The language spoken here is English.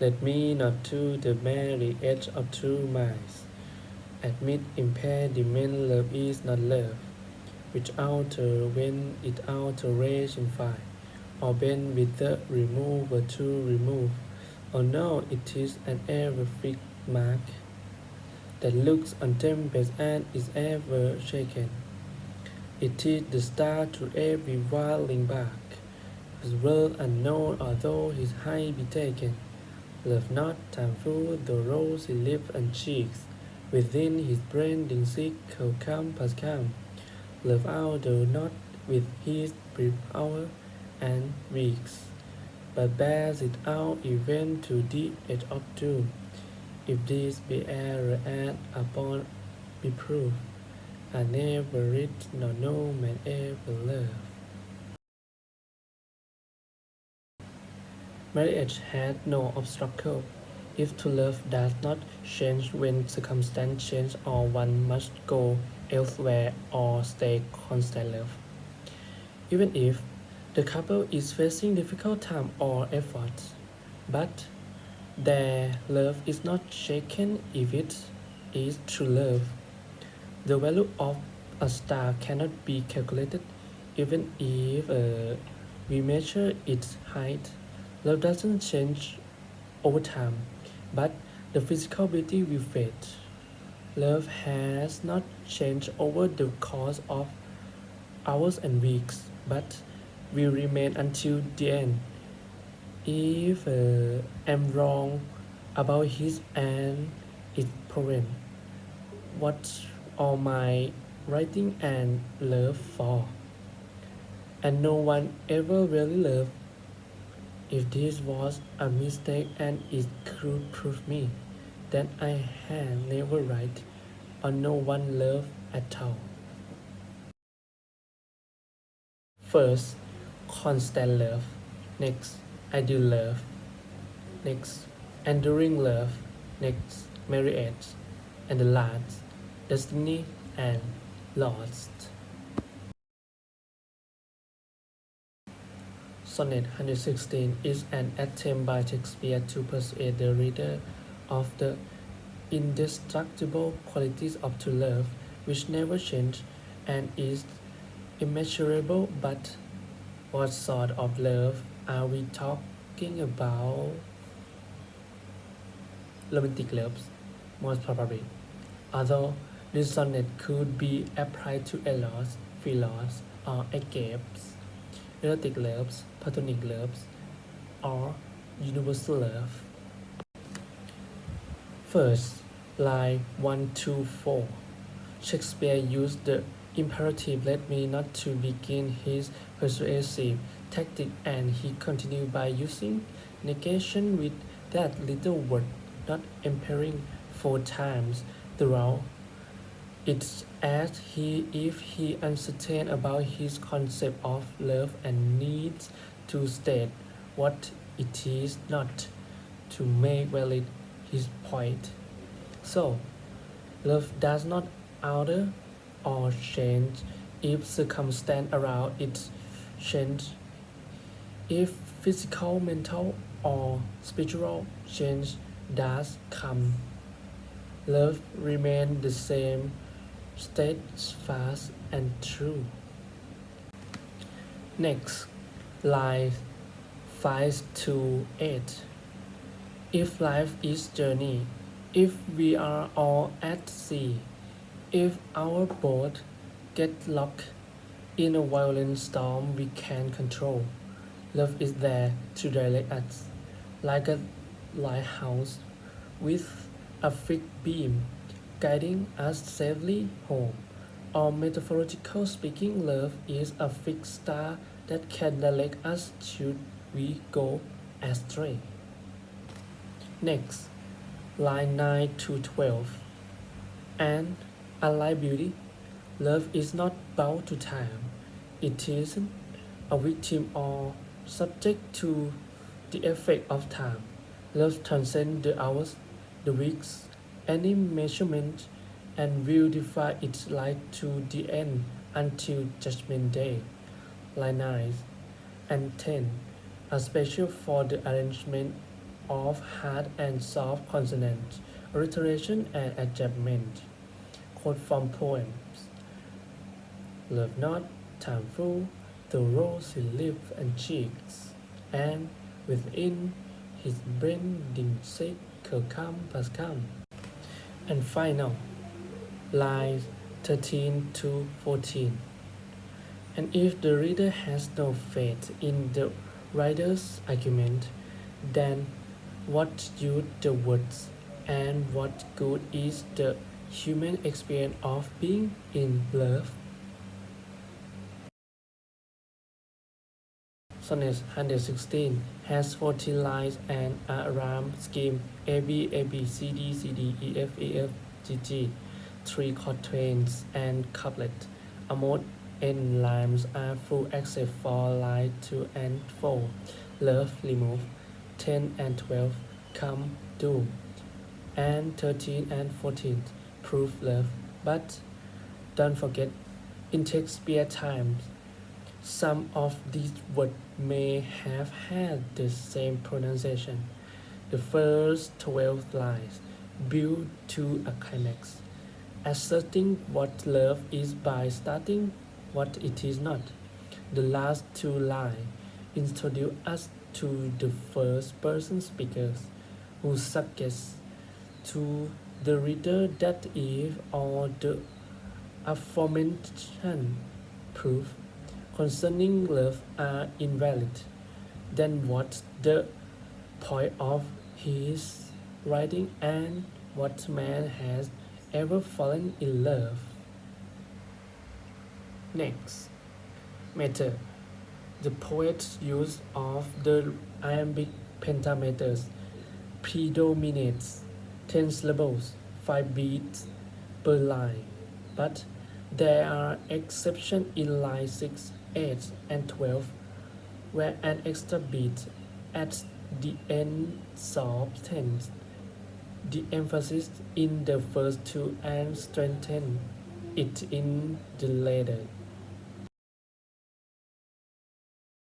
Let me not to the very edge of true minds. Admit impediment, love is not love. Without when it out rage in fire, or bend with the remover to remove. Or no, it is an ever fixed mark that looks untempest and is ever shaken. It is the star to every wilding bark, whose world unknown although his height be taken. Love not time full the rosy lips and cheeks, within his brain seek come past come. Love out though not with his brief hour and weeks, but bears it out even to the edge of doom. If this be error and upon be proof, I never read nor no man ever love. Marriage had no obstacle. If to love does not change when circumstance change, or one must go elsewhere or stay constant love. Even if the couple is facing difficult time or efforts, but their love is not shaken if it is true love. The value of a star cannot be calculated even if we measure its height. Love doesn't change over time, but the physical beauty will fade. Love has not changed over the course of hours and weeks, but will remain until the end. If I'm wrong about his and its parent, what all my writing and love for? And no one ever really loved. If this was a mistake and it could prove me, then I had never right or no one loved at all. First, constant love. Next, ideal love. Next, enduring love. Next, marriage. And the last, destiny and lost. Sonnet 116 is an attempt by Shakespeare to persuade the reader of the indestructible qualities of true love, which never change and is immeasurable. But what sort of love are we talking about? Romantic loves, most probably. Although this sonnet could be applied to eros, philos, or agapes, erotic loves, platonic loves, or universal love. First, line 1 to 4. Shakespeare used the imperative "let me" not to begin his persuasive tactic, and he continued by using negation with that little word not appearing 4 times throughout. It's as if he uncertain about his concept of love and needs to state what it is not to make valid his point. So, love does not alter or change if circumstance around it change. If physical, mental, or spiritual change does come, love remains the same, steadfast and true. Next, line 5 to 8. If life is journey, if we are all at sea, if our boat get locked in a violent storm we can control, love is there to direct us, like a lighthouse with a fixed beam, guiding us safely home. Or metaphorically speaking, love is a fixed star that can direct us should we go astray. Next, line 9 to 12. And unlike beauty, love is not bound to time. It isn't a victim or subject to the effect of time. Love transcends the hours, the weeks, any measurement, and will defy its light to the end until Judgment Day. Line 9 and 10 are special for the arrangement of hard and soft consonants, alliteration and adjustment. Quote from poems: Love not, time full, the rose his lips and cheeks, and within his bending sick come past come. And final, lines 13 to 14. And if the reader has no faith in the writer's argument, then what use the words, and what good is the human experience of being in love? Sonnet 116 has 14 lines and a rhyme scheme A B A B C D C D E F E F G G, 3 quatrains and couplet. Almost n rhymes are full except for line 2 and 4. Love remove, 10 and 12 come do, and 13 and 14 prove love. But don't forget, in Shakespeare times, some of these words may have had the same pronunciation. The first 12 lines build to a climax, asserting what love is by starting what it is not. The last 2 lines introduce us to the first person speakers, who suggests to the reader that if all the aforementioned proof concerning love are invalid, then what's the point of his writing, and what man has ever fallen in love? Next, meter. The poet's use of the iambic pentameters predominates 10 syllables, 5 beats per line, but there are exceptions in line 6, 8, and 12, where an extra beat at the end softens the emphasis in the first two and strengthens it in the later.